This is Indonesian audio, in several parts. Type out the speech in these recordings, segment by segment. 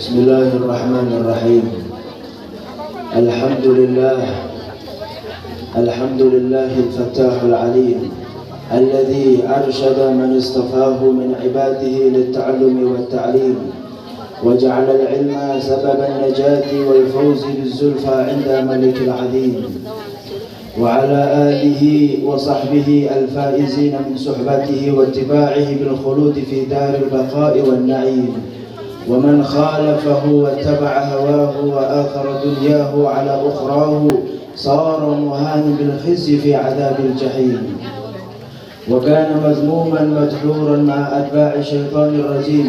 Bismillahirrahmanirrahim. Alhamdulillahil fattahul alim alladhi arsyada man istafahu min ibadihi lit-ta'allumi wat-ta'lim wa ja'ala al-'ilma sababan najati wal fawzi biz-zulfa 'inda malikil 'alim wa 'ala alihi wa sahbihi al-faizina min suhbatihi wa ittiba'ihi bil khuludi fi daril baqa'i wan na'im. ومن خالفه واتبع هواه وآثر دنياه على أخراه صار مهان بالخزي في عذاب الجحيم وكان مذموما مدحورا مع أتباع الشيطان الرجيم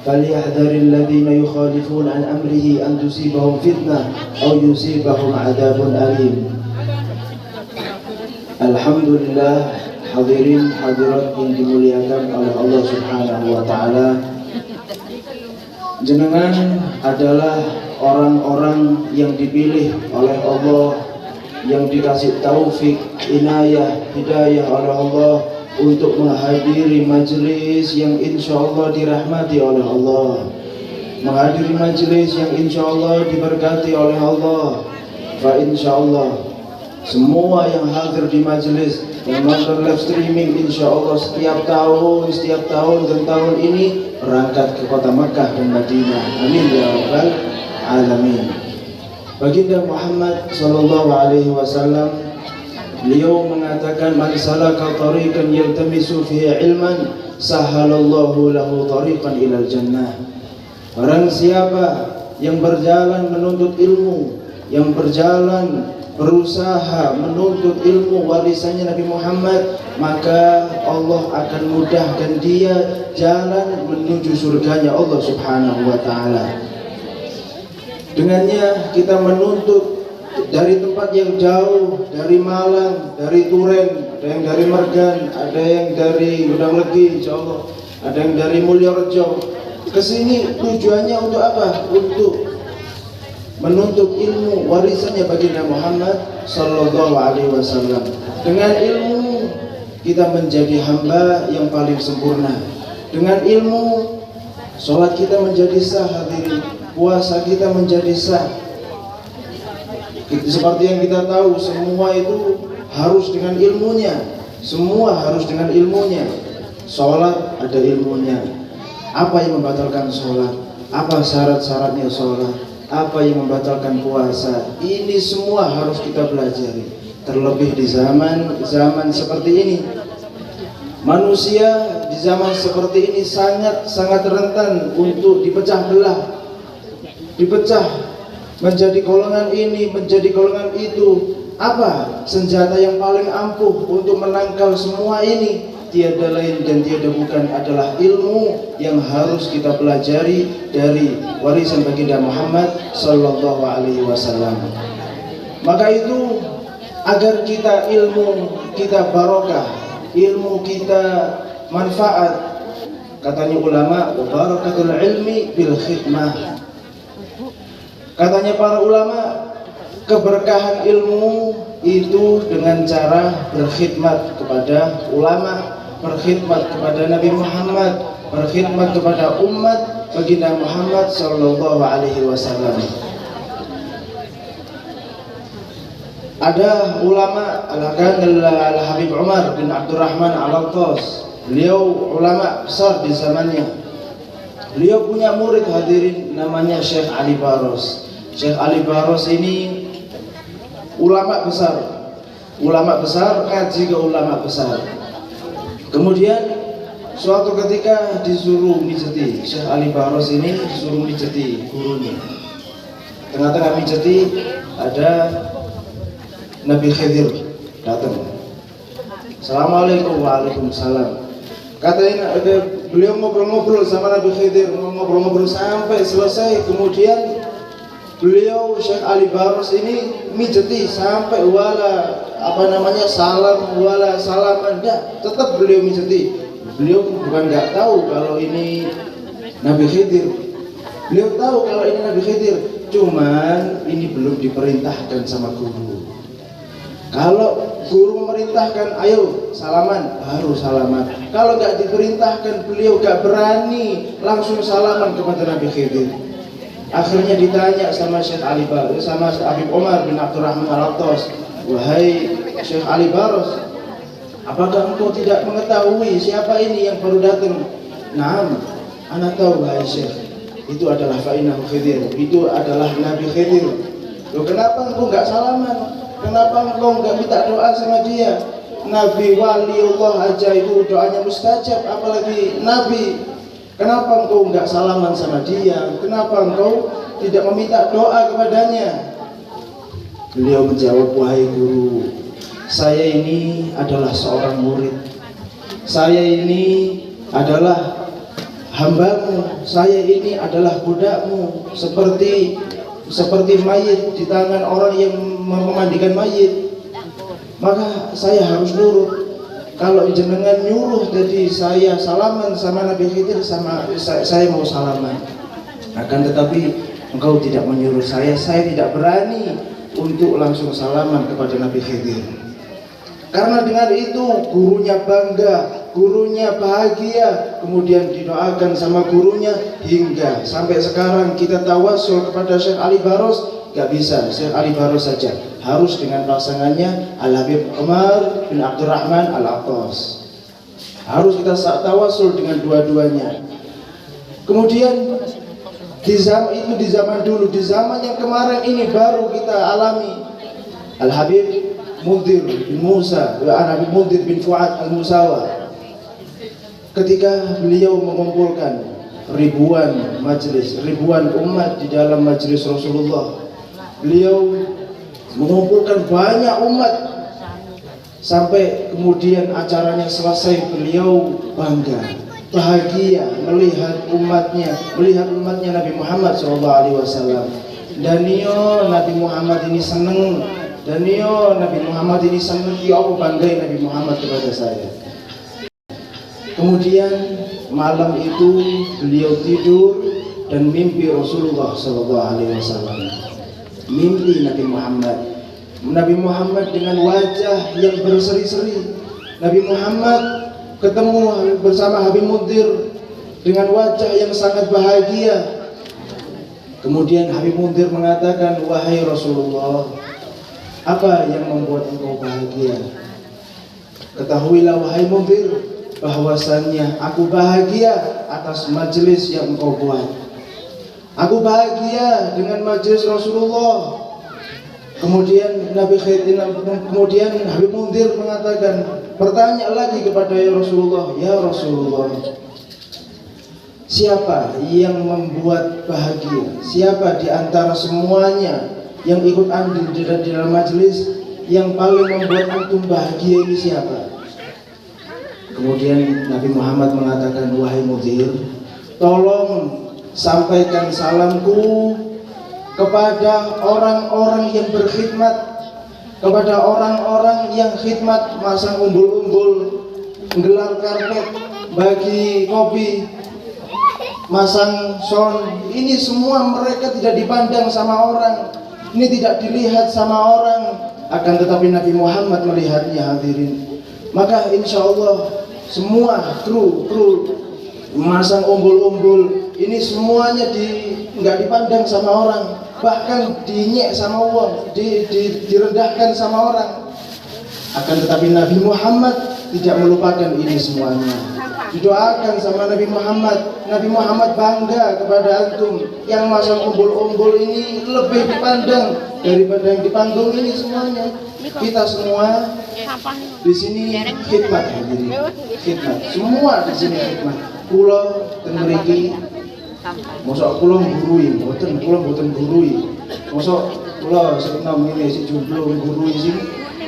فليحذر الذين يخالفون عن أمره أن تصيبهم فتنة أو يصيبهم عذاب أليم. Alhamdulillah, hadirin hadirat yang dimuliakan oleh Allah Subhanahu wa taala. Jenengan adalah orang-orang yang dipilih oleh Allah, yang dikasih taufik, inayah, hidayah oleh Allah untuk menghadiri majelis yang insya Allah dirahmati oleh Allah, menghadiri majelis yang insya Allah diberkati oleh Allah. Fa insya Allah semua yang hadir di majelis, yang nonton live streaming, insya Allah setiap tahun dan tahun ini berangkat ke kota Makkah dan Madinah. Amin ya rabbal alamin. Baginda Muhammad sallallahu alaihi wasallam, beliau mengatakan, man salaka tariqan yaltamisu fihi ilman sahalallahu lahu tariqan ilal jannah. Barang siapa yang berjalan menuntut ilmu, yang berjalan berusaha menuntut ilmu warisannya Nabi Muhammad, maka Allah akan mudahkan dia jalan menuju surganya Allah Subhanahu wa taala. Dengannya kita menuntut dari tempat yang jauh, dari Malang, dari Turen, ada yang dari Mergan, ada yang dari Gudang Legi, insyaallah, ada yang dari Mulyorejo. Kesini tujuannya untuk apa? Untuk menuntut ilmu warisannya baginda Muhammad sallallahu alaihi wasallam. Dengan ilmu kita menjadi hamba yang paling sempurna. Dengan ilmu salat kita menjadi sah, hadirin. Puasa kita menjadi sah. Seperti yang kita tahu, semua itu harus dengan ilmunya. Semua harus dengan ilmunya. Salat ada ilmunya. Apa yang membatalkan salat? Apa syarat-syaratnya salat? Apa yang membatalkan puasa? Ini semua harus kita pelajari. Terlebih di zaman seperti ini, manusia di zaman seperti ini sangat rentan untuk dipecah belah, dipecah menjadi golongan ini, menjadi golongan itu. Apa senjata yang paling ampuh untuk menangkal semua ini? Tiada lain dan tiada bukan adalah ilmu yang harus kita pelajari dari warisan baginda Muhammad sallallahu alaihi wasallam. Maka itu agar kita ilmu kita barokah, ilmu kita manfaat. Katanya ulama, barakatul ilmi bil khidmah. Katanya para ulama, keberkahan ilmu itu dengan cara berkhidmat kepada ulama, berkhidmat kepada Nabi Muhammad, berkhidmat kepada umat baginda Muhammad sallallahu alaihi wasallam. Ada ulama Al-Habib Umar bin Abdurrahman Al-Attas. Beliau ulama besar di zamannya. Beliau punya murid, hadirin, namanya Syekh Ali Baros. Syekh Ali Baros ini ulama besar, ngaji ke ulama besar. Kemudian suatu ketika disuruh mijeti, Syekh Ali Baros ini disuruh mijeti gurunya. Tengah-tengah mijeti ada Nabi Khidir datang. Assalamualaikum, waalaikumsalam. Katanya beliau ngobrol-ngobrol sama Nabi Khidir, ngobrol-ngobrol sampai selesai. Kemudian beliau Syekh Ali Baros ini mijeti sampai salam wala salaman, enggak, tetap beliau mijeti. Beliau bukan enggak tahu kalau ini Nabi Khidir. Beliau tahu kalau ini Nabi Khidir, cuman ini belum diperintahkan sama guru. Kalau guru memerintahkan ayo salaman, baru salaman. Kalau enggak diperintahkan, beliau enggak berani langsung salaman kepada Nabi Khidir. Akhirnya ditanya sama Syekh Ali Baros, sama Habib Omar bin Abdurrahman Al-Attas, wahai Syekh Ali Baros, apakah engkau tidak mengetahui siapa ini yang baru datang? Naam, ana tahu wahai Syekh, itu adalah Fa'inahu Khidir, itu adalah Nabi Khidir. Loh, kenapa engkau enggak salaman? Kenapa engkau enggak minta doa sama dia? Nabi waliullah aja itu doanya mustajab, apalagi Nabi. Kenapa engkau enggak salaman sama dia? Kenapa engkau tidak meminta doa kepadanya? Beliau menjawab, wahai guru, saya ini adalah seorang murid, saya ini adalah hambamu, saya ini adalah budakmu, seperti mayit di tangan orang yang memandikan mayit. Maka saya harus nurut. Kalau jenengan nyuruh jadi saya salaman sama Nabi Khidir, saya mau salaman. Akan tetapi engkau tidak menyuruh saya tidak berani untuk langsung salaman kepada Nabi Khidir. Karena dengan itu gurunya bangga, gurunya bahagia, kemudian didoakan sama gurunya, hingga sampai sekarang kita tawasul kepada Syekh Ali Baros. Gak bisa Syekh Ali Baros saja, harus dengan pasangannya Al-Habib Omar bin Abdurrahman Al-Attas. Harus kita tawasul dengan dua-duanya. Kemudian di zaman dulu, di zaman yang kemarin ini baru kita alami, Al-Habib Munzir bin Musa, Al-Habib Munzir bin Fuad Al-Musawa, ketika beliau mengumpulkan ribuan majelis, ribuan umat di dalam majelis Rasulullah. Beliau mengumpulkan banyak umat sampai kemudian acaranya selesai. Beliau bangga, bahagia melihat umatnya Nabi Muhammad SAW. Dan Nabi Muhammad ini seneng, ya Allah banggai Nabi Muhammad kepada saya. Kemudian malam itu beliau tidur dan mimpi Rasulullah SAW. Mimpi Nabi Muhammad dengan wajah yang berseri-seri. Nabi Muhammad ketemu bersama Habib Munzir dengan wajah yang sangat bahagia. Kemudian Habib Munzir mengatakan, wahai Rasulullah, apa yang membuat engkau bahagia? Ketahuilah wahai Munzir, bahwasannya aku bahagia atas majelis yang engkau buat. Aku bahagia dengan majelis Rasulullah. Kemudian Habib Munzir mengatakan, bertanya lagi kepada Rasulullah, ya Rasulullah, siapa yang membuat bahagia? Siapa di antara semuanya yang ikut andil di dalam majelis yang paling membuat antum bahagia ini siapa? Kemudian Nabi Muhammad mengatakan, wahai Munzir, tolong sampaikan salamku kepada orang-orang yang berkhidmat, kepada orang-orang yang khidmat masang umbul-umbul, gelar karpet, bagi kopi, masang sound. Ini semua mereka tidak dipandang sama orang, ini tidak dilihat sama orang, akan tetapi Nabi Muhammad melihatnya, hadirin. Maka insya Allah semua kru masang umbul-umbul ini semuanya nggak dipandang sama orang, bahkan dinyek sama orang, direndahkan sama orang. Akan tetapi Nabi Muhammad tidak melupakan ini semuanya. Didoakan sama Nabi Muhammad. Nabi Muhammad bangga kepada antum yang masang umbul-umbul ini lebih dipandang daripada yang di panggung ini semuanya. Kita semua di sini khidmat, hadirin. Khidmat. Semua di sini khidmat. Kula ten mriki mosok kula nggurui, mboten gurui. Mosok kula sing nom ngene si jomblo nggurui sing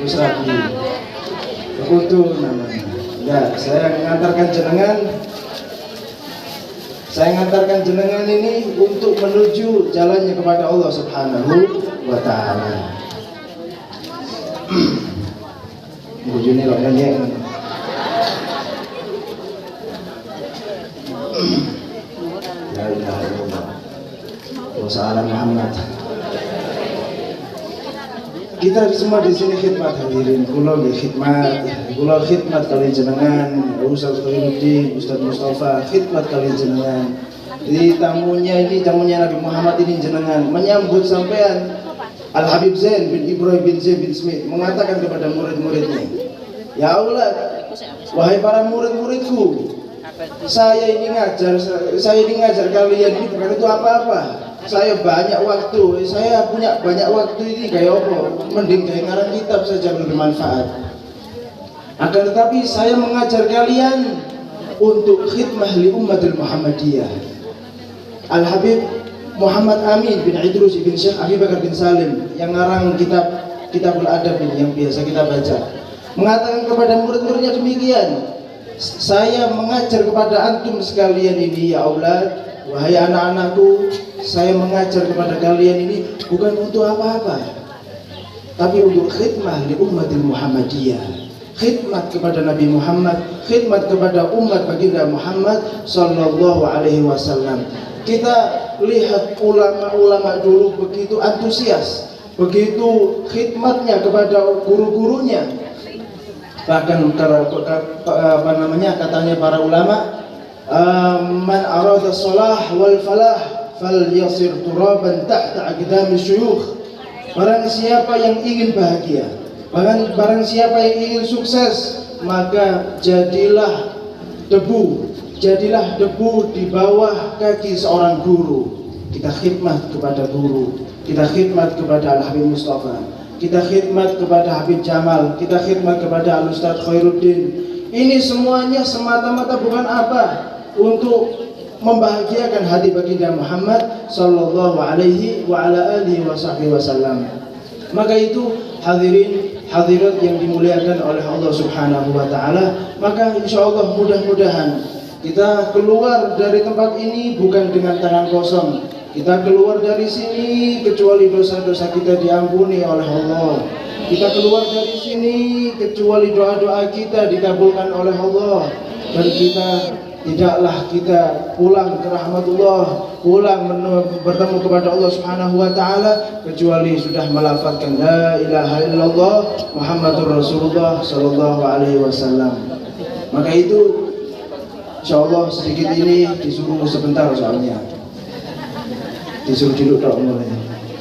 wis rapi. Kudu namanya. Ya, saya mengantarkan jenengan ini untuk menuju jalannya kepada Allah Subhanahu wa taala. Bojone kok nyanyi. La ilaha illallah. Wasallam Muhammad. Kita semua di sini khidmat, hadirin. Kula khidmat kalian jenengan, Ustaz Khairuddin, Ustaz Mustafa khidmat kalian jenengan. Jadi tamunya Nabi Muhammad ini jenengan menyambut sampean. Al Habib Zain bin Ibrahim bin Zain bin Smith mengatakan kepada murid-muridnya, ya Allah, wahai para murid-muridku, saya ini ngajar kalian ini bukan itu apa-apa. Saya banyak waktu, saya punya banyak waktu ini kayak apa? Mending kayak ngarang kitab saja bermanfaat. Akan tetapi saya mengajar kalian untuk khidmah li ummatil Muhammadiyah. Al Habib Muhammad Amin bin Idrus bin Syekh Abi Bakar bin Salim yang ngarang Kitabul Adab ini yang biasa kita baca, mengatakan kepada murid-muridnya demikian, saya mengajar kepada antum sekalian ini ya Allah, wahai anak-anakku, saya mengajar kepada kalian ini bukan untuk apa-apa, tapi untuk khidmah li ummatil Muhammadiyah, khidmat kepada Nabi Muhammad, khidmat kepada umat baginda Muhammad sallallahu alaihi wasallam. Kita lihat ulama-ulama dulu begitu antusias, begitu khidmatnya kepada guru-gurunya. Bahkan katanya para ulama, man arada salah wal falah fal yasir turaban tahta aqdami syuyukh. Barang siapa yang ingin bahagia, barang siapa yang ingin sukses, maka jadilah debu di bawah kaki seorang guru. Kita khidmat kepada guru, kita khidmat kepada Al Habib Mustafa, kita khidmat kepada Habib Jamal, kita khidmat kepada Al Ustadz Khairuddin. Ini semuanya semata-mata bukan apa? Untuk membahagiakan hati baginda Muhammad sallallahu alaihi wa ala alihi wasallam. Maka itu hadirin hadirat yang dimuliakan oleh Allah Subhanahu wa taala, maka insyaallah mudah-mudahan kita keluar dari tempat ini bukan dengan tangan kosong. Kita keluar dari sini kecuali dosa-dosa kita diampuni oleh Allah. Kita keluar dari sini kecuali doa-doa kita dikabulkan oleh Allah. Dan tidaklah kita pulang ke rahmatullah, pulang bertemu kepada Allah Subhanahu wa taala kecuali sudah melafazkan la ilaha illallah Muhammadur Rasulullah sallallahu alaihi wasallam. Maka itu insyaallah sedikit ini disuruh sebentar, soalnya disuruh duduk tak mulai.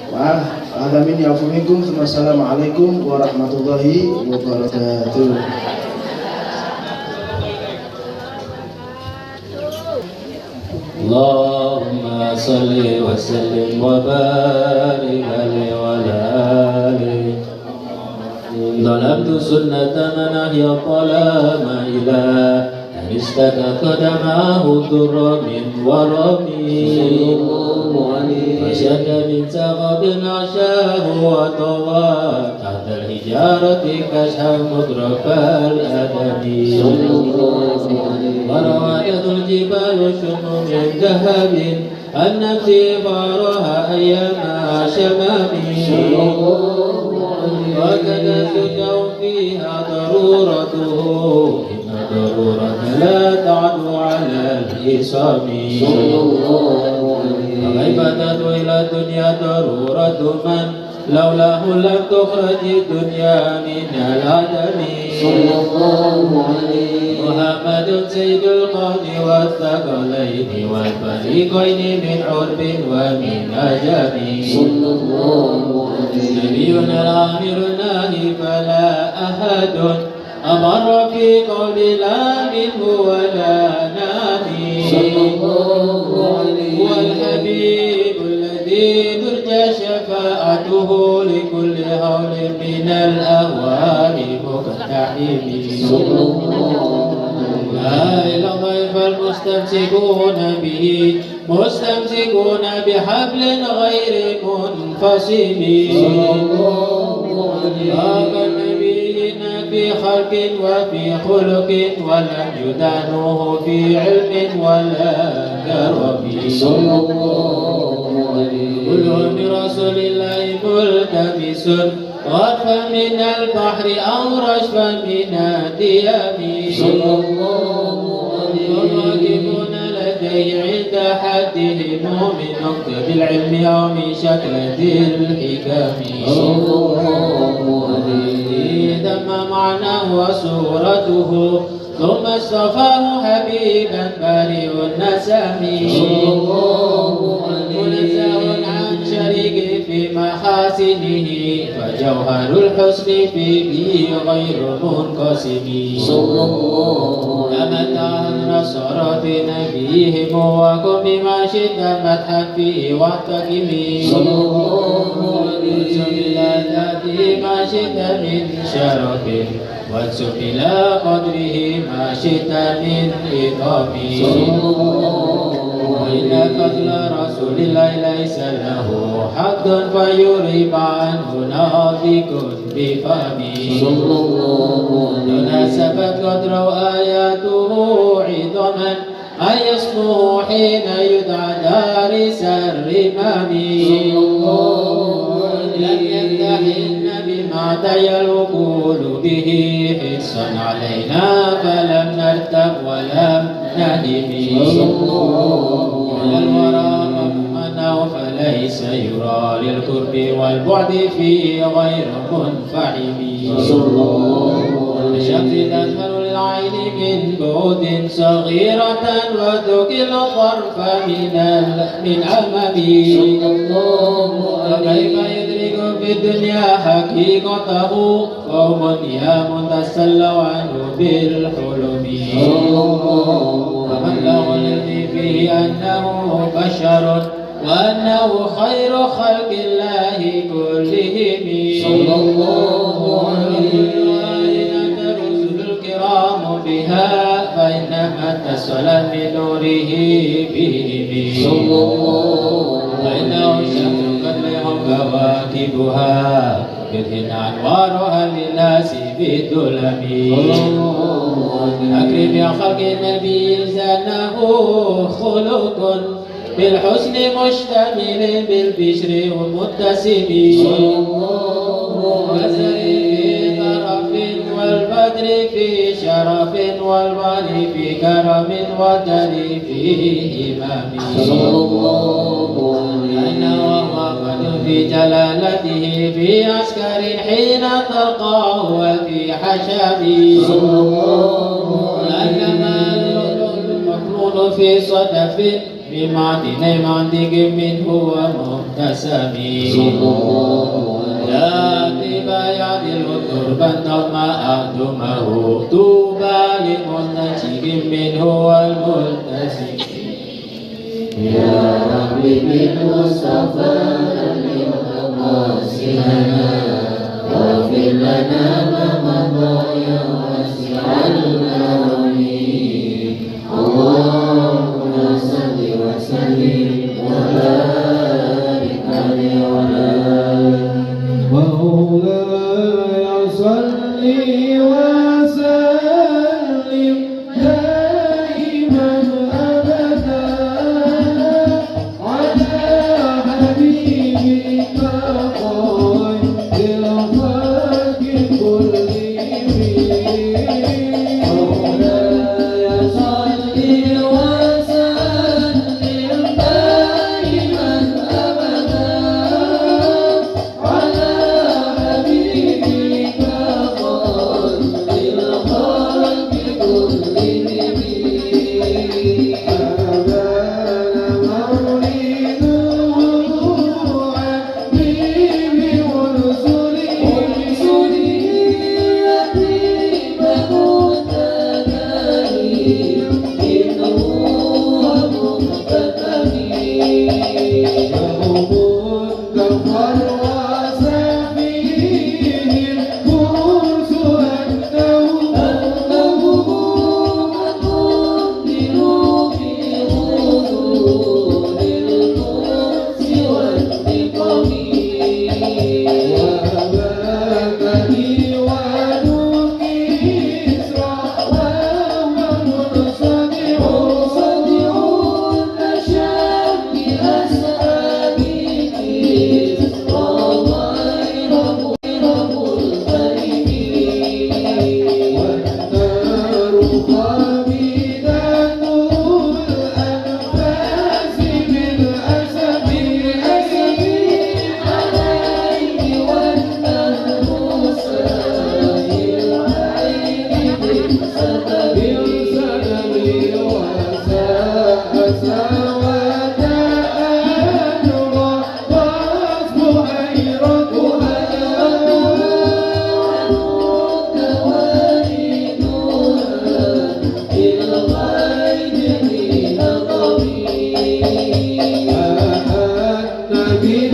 Wah, adamin ya fumikum. Wassalamualaikum warahmatullahi wabarakatuh. Allahumma salli wa sallim wa barik alaihi wa ala alihi. Dalamtu sunnata man ahya talama ila اشتكى قدماه ضر من ورمي وشك من سغب عشاه وطوى تحت الحجارة كشحا مدرك الأدم وروادت الجبال شم من ذهب النفس بارها أيام شمام وكذا سجع فيها ضرورته ضرورة لا تعدو على الحصام وكيف تدعو إلى الدنيا ضرورة من لولاه لم تخرج الدنيا من العدم محمد سيد القوم والثقلين والفريقين من عرب ومن عجم نبينا العامر الناهي فلا أحد أمر في قول لا منه ولا نامي هو الحبيب الذي ترجى شفاعته لكل هول من الأهوال مقتحم لا إله إلا المستمسكون به مستمسكون بحبل غير منفصم في خلق وفي خلق ولم يدانوه في علم ولا كرم كلهم برسول الله ملتمس غرفا من البحر أو رشفا من الديام والراكبون لديه عند حدهم من مكتب العلم أو من شكلة الحكم دم معناه وصورته ثم اصطفاه حبيبا بريء النسم منزه عن شريك في محاسنه فجوهر الحسن فيه غير منقسم أمتع النصارى بنبيهم وكن بما شئت مدحا فيه واحتكمي وانسب إلى ذاته ما شئت من شرف وانسب إلى قدره ما شئت من إكرام وإن فضل رسول الله ليس له حد فيريب عنه ناطق بفمه تناسبت قدر آياته عظما أن يصنع حين يدعى دارس الرمام لم يمتحن بما اعتيا العقول به حرصا علينا فلم نرتب ولم نهدم إلى الورى ممنه فليس يرى للقرب والبعد فيه غير منفعم الشمس تظهر للعين من بعد صغيرة وتكل الطرف من أمامي وكيف يدرك في الدنيا حقيقته قوم نيام تسلوا عنه بالحلم ومبلغ الذي فيه أنه بشر وأنه خير خلق الله كلهم صلى الله عليه وسلم الرسل الكرام بها فإنما اتصلت بنوره بهم صلى الله وإنه شمس قدرهم كواكبها يدهن أنوارها للناس بالظلم أكرم يا خلق النبي زانه خلق بالحسن مشتمل بالبشر والمتسم وزري في طرف والبدر في شرف والبر في كرم والدر في إمام لأنه وهو قد في جلالته في عسكر حين تلقاه وفي حشابه لأنما المخلوق في صدف بمعدن منطق منه ومبتسم لا طيبا يعدل تربا طمع أهدمه طوبى لمنتشق منه والملتزم يا ربي بالمصطفى أمن مقاصدنا واغفر لنا ما مضى يا واسع الكرم اللهم صل وسلم وبارك عليه وعلى مولاي صل وسلم دائما أبدا على حبيبك خير الخلق كلهم وسلم